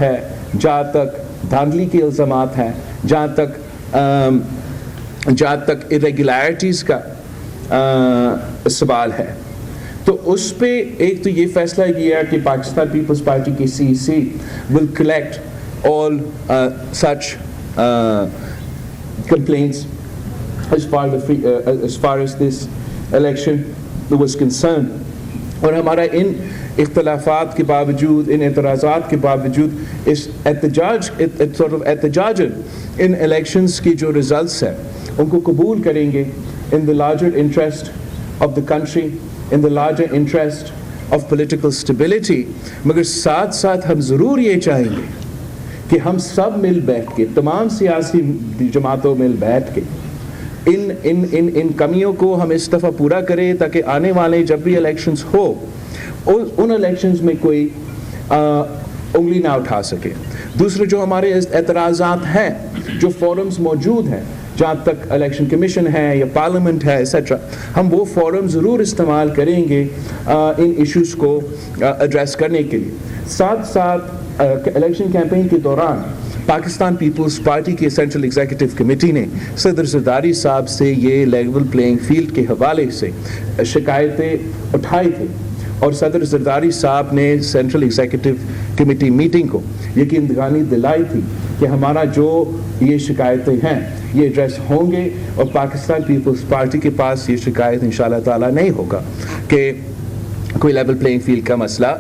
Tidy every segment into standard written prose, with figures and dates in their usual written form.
ہے, جہاں تک دھاندلی کے الزامات ہیں, جہاں تک irregularities کا سوال ہے, تو اس پہ ایک تو یہ فیصلہ کیا کہ پاکستان پیپلز پارٹی کی CEC will collect all such complaints as far as this election was concerned. اور ہمارا ان اختلافات کے باوجود, ان اعتراضات کے باوجود اس احتجاج ان الیکشنز کی جو ریزلٹس ہیں ان کو قبول کریں گے in the larger interest of the country, in the larger interest of political stability. مگر ساتھ ساتھ ہم ضرور یہ چاہیں گے کہ ہم سب مل بیٹھ کے, تمام سیاسی جماعتوں مل بیٹھ کے ان کمیوں کو ہم اس دفعہ پورا کریں تاکہ آنے والے جب بھی الیکشنز ہو ان الیکشنز میں کوئی انگلی نہ اٹھا سکے. دوسرے جو ہمارے اعتراضات ہیں, جو فورمز موجود ہیں, جہاں تک الیکشن کمیشن ہے یا پارلیمنٹ ہے ایسیٹرا, ہم وہ فورم ضرور استعمال کریں گے ان ایشوز کو ایڈریس کرنے کے لیے. ساتھ ساتھ الیکشن کیمپین کے دوران پاکستان پیپلز پارٹی کی سینٹرل ایگزیکٹو کمیٹی نے صدر زرداری صاحب سے یہ لیول پلینگ فیلڈ کے حوالے سے شکایتیں اٹھائی تھیں, اور صدر زرداری صاحب نے سینٹرل ایگزیکٹو کمیٹی میٹنگ کو یقین دہانی دلائی تھی کہ ہمارا جو یہ شکایتیں ہیں یہ ایڈریس ہوں گے, اور پاکستان پیپلز پارٹی کے پاس یہ شکایت انشاءاللہ تعالیٰ نہیں ہوگا کہ کوئی لیول پلینگ فیلڈ کا مسئلہ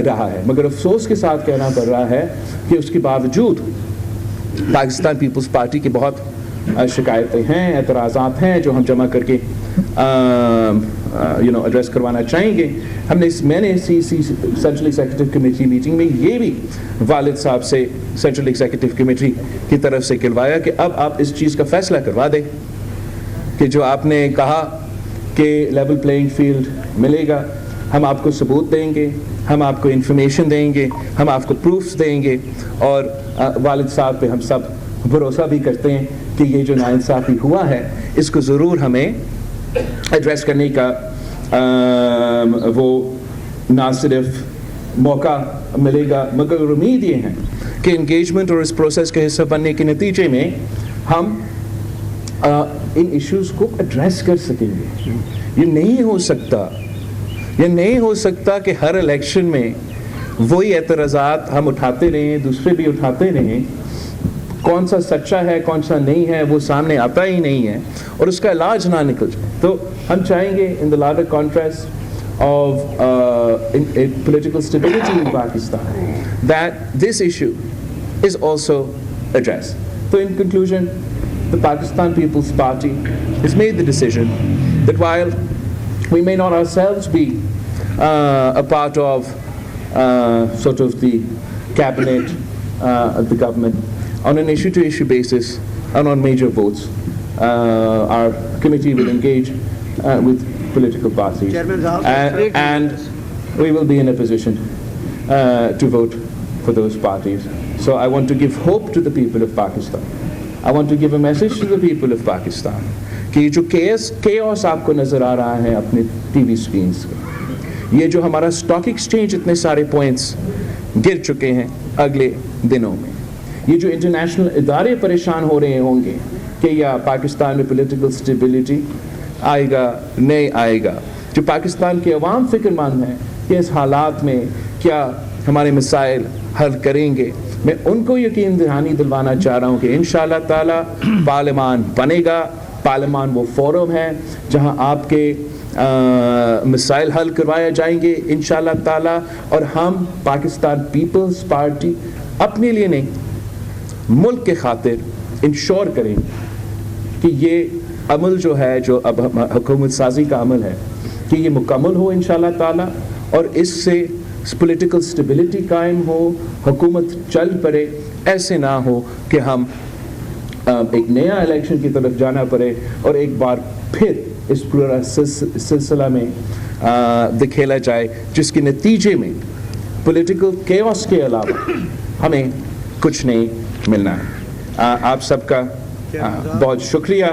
رہا ہے. مگر افسوس کے ساتھ کہنا پڑ رہا ہے کہ اس کے باوجود پاکستان پیپلز پارٹی کی بہت شکایتیں ہیں, اعتراضات ہیں جو ہم جمع کر کے ایڈریس کروانا چاہیں گے. میں نے سینٹرل ایگزیکٹو کمیٹی میٹنگ میں یہ بھی والد صاحب سے سینٹرل ایگزیکٹو کمیٹی کی طرف سے کہلوایا کہ اب آپ اس چیز کا فیصلہ کروا دیں کہ جو آپ نے کہا کہ لیول پلینگ فیلڈ ملے گا, ہم آپ کو ثبوت دیں گے, ہم آپ کو انفارمیشن دیں گے, ہم آپ کو پروفس دیں گے, اور والد صاحب پہ ہم سب بھروسہ بھی کرتے ہیں کہ یہ جو ناانصافی ہوا ہے اس کو ضرور ہمیں ایڈریس کرنے کا وہ نہ صرف موقع ملے گا مگر امید یہ ہے کہ انگیجمنٹ اور اس پروسیس کے حصہ بننے کے نتیجے میں ہم ان ایشوز کو ایڈریس کر سکیں گے. یہ نہیں ہو سکتا کہ ہر الیکشن میں وہی اعتراضات ہم اٹھاتے رہیں, دوسرے بھی اٹھاتے رہیں, کون سا سچا ہے کون سا نہیں ہے وہ سامنے آتا ہی نہیں ہے اور اس کا علاج نہ نکل جائے. تو ہم چاہیں گے in the larger contrast of political stability in Pakistan that this issue is also addressed. So in conclusion, the Pakistan People's Party has made the decision that while we may not ourselves be a part of sort of the cabinet of the government, on an issue-to-issue basis and on major votes, our committee will engage with political parties and we will be in a position to vote for those parties. So I want to give hope to the people of Pakistan. I want to give a message to the people of Pakistan کہ یہ جو caves آپ کو نظر آ رہا ہے اپنے T V screens کا, یہ جو ہمارا اسٹاک ایکسچینج اتنے سارے پوائنٹس گر چکے ہیں اگلے دنوں میں, یہ جو انٹرنیشنل ادارے پریشان ہو رہے ہوں گے کہ یا پاکستان میں پولیٹیکل اسٹیبلٹی آئے گا نہیں آئے گا, جو پاکستان کے عوام فکر مند ہیں کہ اس حالات میں کیا ہمارے مسائل حل کریں گے, میں ان کو یقین دہانی دلوانا چاہ رہا ہوں کہ انشاءاللہ تعالیٰ پارلیمان بنے گا. پارلیمان وہ فورم ہے جہاں آپ کے مسائل حل کروائے جائیں گے انشاءاللہ تعالیٰ, اور ہم پاکستان پیپلز پارٹی اپنے لیے نہیں ملک کے خاطر انشور کریں کہ یہ عمل جو ہے جو اب حکومت سازی کا عمل ہے کہ یہ مکمل ہو انشاءاللہ تعالیٰ, اور اس سے پولیٹیکل اسٹیبلٹی قائم ہو, حکومت چل پڑے, ایسے نہ ہو کہ ہم ایک نیا الیکشن کی طرف جانا پڑے اور ایک بار پھر اس پورا سلسلہ میں دکھیلا جائے جس کے نتیجے میں پولیٹیکل کیوس کے علاوہ ہمیں کچھ نہیں ملنا ہے. آپ سب کا بہت شکریہ.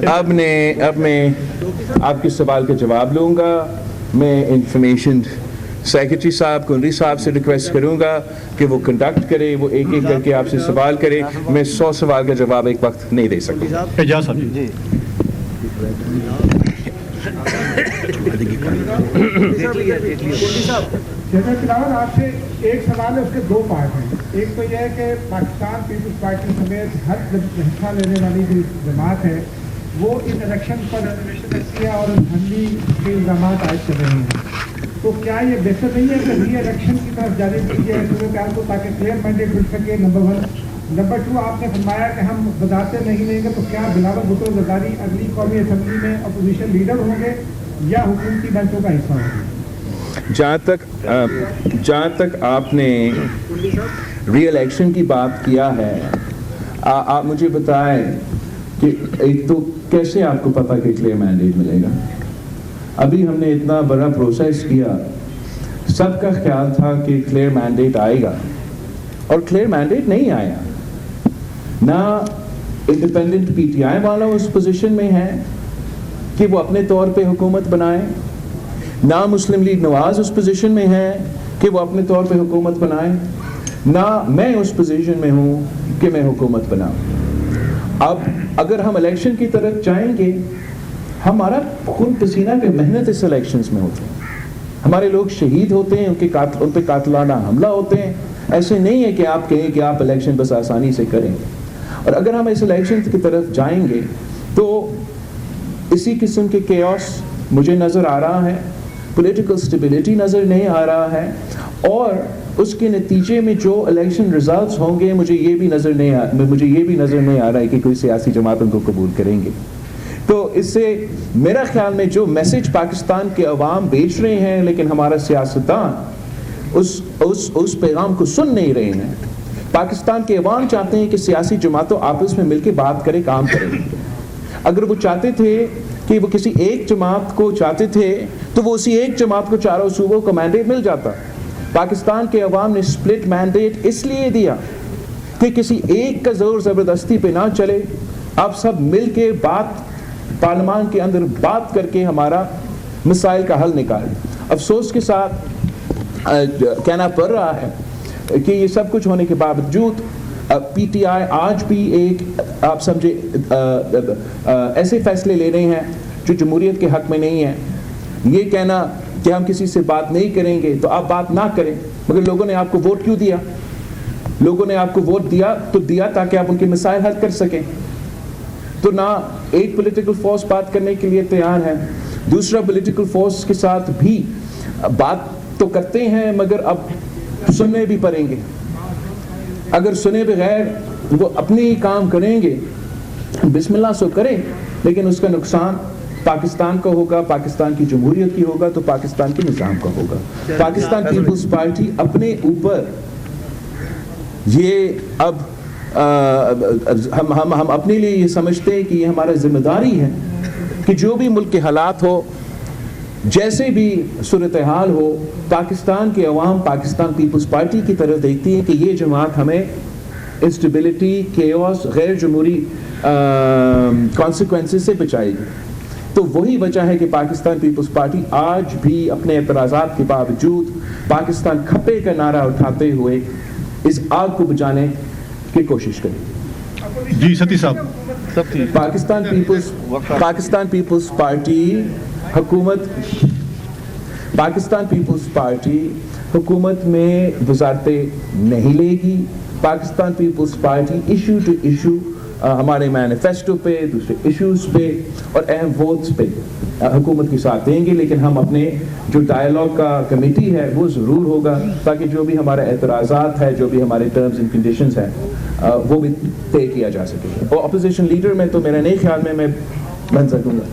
اب میں آپ کے سوال کا جواب لوں گا. میں انفارمیشن سیکرٹری صاحب کنری صاحب سے ریکویسٹ کروں گا کہ وہ کنڈکٹ کرے, وہ ایک ایک کر کے آپ سے سوال کرے. میں 100 سوال کا جواب ایک وقت نہیں دے سکتا. اعجاز صاحب جی. تلاوت آپ سے ایک سوال ہے, اس کے 2 پارٹ ہیں. ایک تو یہ ہے کہ پاکستان پیپلز پارٹی سمیت ہر حصہ لینے والی جو جماعت ہے وہ ان الیکشن پر ریزرویشن رکھتی ہے اور دھاندلی کے الزامات عائد کر رہے ہیں. تو کیا یہ بہتر نہیں ہے کہ ری الیکشن کی طرف جانب کی جائے صورتحال کو, تاکہ کلیئر مینڈیٹ مل سکے؟ نمبر 1. نمبر 2, آپ نے فرمایا کہ ہم بذاتے نہیں لیں گے, تو کیا بلاول بھٹو زرداری اگلی قومی اسمبلی میں اپوزیشن لیڈر ہوں گے یا حکومتی بینچوں کا حصہ ہوں گے؟ جہاں تک آپ نے ری الیکشن کی بات کیا ہے, آپ مجھے بتائیں کہ ایک تو کیسے آپ کو پتا کہ کلیئر مینڈیٹ ملے گا؟ ابھی ہم نے اتنا بڑا پروسیس کیا, سب کا خیال تھا کہ کلیئر مینڈیٹ آئے گا, اور کلیئر مینڈیٹ نہیں آیا. نہ انڈیپینڈنٹ پی ٹی آئی والا اس پوزیشن میں ہے کہ وہ اپنے طور پہ حکومت بنائے, نہ مسلم لیگ نواز اس پوزیشن میں ہے کہ وہ اپنے طور پہ حکومت بنائے, نہ میں اس پوزیشن میں ہوں کہ میں حکومت بناؤں. اب اگر ہم الیکشن کی طرف جائیں گے, ہمارا خون پسینہ کی محنت اس الیکشنز میں ہوتی ہے, ہمارے لوگ شہید ہوتے ہیں, ان پہ قاتلانہ حملہ ہوتے ہیں. ایسے نہیں ہے کہ آپ کہیں کہ آپ الیکشن بس آسانی سے کریں. اور اگر ہم اس الیکشن کی طرف جائیں گے تو اسی قسم کے کیوس مجھے نظر آ رہا ہے, پولیٹیکل سٹیبلٹی نظر نہیں آ رہا ہے, اور اس کے نتیجے میں جو الیکشن ریزلٹس ہوں گے مجھے یہ بھی نظر نہیں آ رہا ہے کہ کوئی سیاسی جماعت ان کو قبول کریں گے. تو اس سے میرا خیال میں جو میسج پاکستان کے عوام بیچ رہے ہیں, لیکن ہمارا سیاستدان اس پیغام کو سن نہیں رہے ہیں. پاکستان کے عوام چاہتے ہیں کہ سیاسی جماعتوں آپس میں مل کے بات کریں, کام کریں. اگر وہ چاہتے تھے کہ وہ کسی ایک جماعت کو چاہتے تھے تو وہ اسی ایک جماعت کو چاروں صوبوں کو مینڈیٹ مل جاتا. پاکستان کے عوام نے سپلٹ مینڈیٹ اس لیے دیا کہ کسی ایک کا زور زبردستی پہ نہ چلے, آپ سب مل کے پارلیمان کے اندر بات کر کے ہمارا مسائل کا حل نکالیں. افسوس کے ساتھ کہنا پڑ رہا ہے کہ یہ سب کچھ ہونے کے باوجود پی ٹی آئی آج بھی ایک آپ سمجھے ایسے فیصلے لے رہے ہیں جو جمہوریت کے حق میں نہیں ہیں. یہ کہنا کہ ہم کسی سے بات نہیں کریں گے تو آپ بات نہ کریں, مگر لوگوں نے آپ کو ووٹ کیوں دیا؟ لوگوں نے آپ کو ووٹ دیا تاکہ آپ ان کے مسائل حل کر سکیں. تو نہ ایک پولیٹیکل فورس بات کرنے کے لیے تیار ہے, دوسرا پولیٹیکل فورس کے ساتھ بھی بات تو کرتے ہیں مگر اب سننے بھی پڑیں گے. اگر سنے بغیر وہ اپنے ہی کام کریں گے, بسم اللہ سو کریں, لیکن اس کا نقصان پاکستان کا ہوگا, پاکستان کی جمہوریت کی ہوگا, تو پاکستان کے نظام کا ہوگا. پاکستان پیپلز پارٹی اپنے اوپر یہ اب ہم اپنے لیے یہ سمجھتے ہیں کہ یہ ہمارا ذمہ داری ہے کہ جو بھی ملک کے حالات ہو, جیسے بھی صورتحال ہو, پاکستان کے عوام پاکستان پیپلز پارٹی کی طرف دیکھتی ہے کہ یہ جماعت ہمیں انسٹیبلٹی, کیوس, غیر جمہوری کانسیکوینسز سے بچائے گی. تو وہی وجہ ہے کہ پاکستان پیپلز پارٹی آج بھی اپنے اعتراضات کے باوجود پاکستان کھپے کا نعرہ اٹھاتے ہوئے اس آگ کو بجھانے کی کوشش کرے. جی ستی صاحب. پاکستان پیپلز پارٹی حکومت میں وزارتیں نہیں لے گی. Pakistan Peoples Party issue to issue ہمارے مینیفیسٹو پہ, دوسرے ایشوز پہ اور اہم ووٹس پہ حکومت کے ساتھ دیں گے, لیکن ہم اپنے جو ڈائیلاگ کا کمیٹی ہے وہ ضرور ہوگا تاکہ جو بھی ہمارے اعتراضات ہے, جو بھی ہمارے ٹرمز اینڈ کنڈیشنز ہیں وہ بھی طے کیا جا سکے. اور اپوزیشن لیڈر میں تو میرا نہیں خیال میں بن سکوں گا.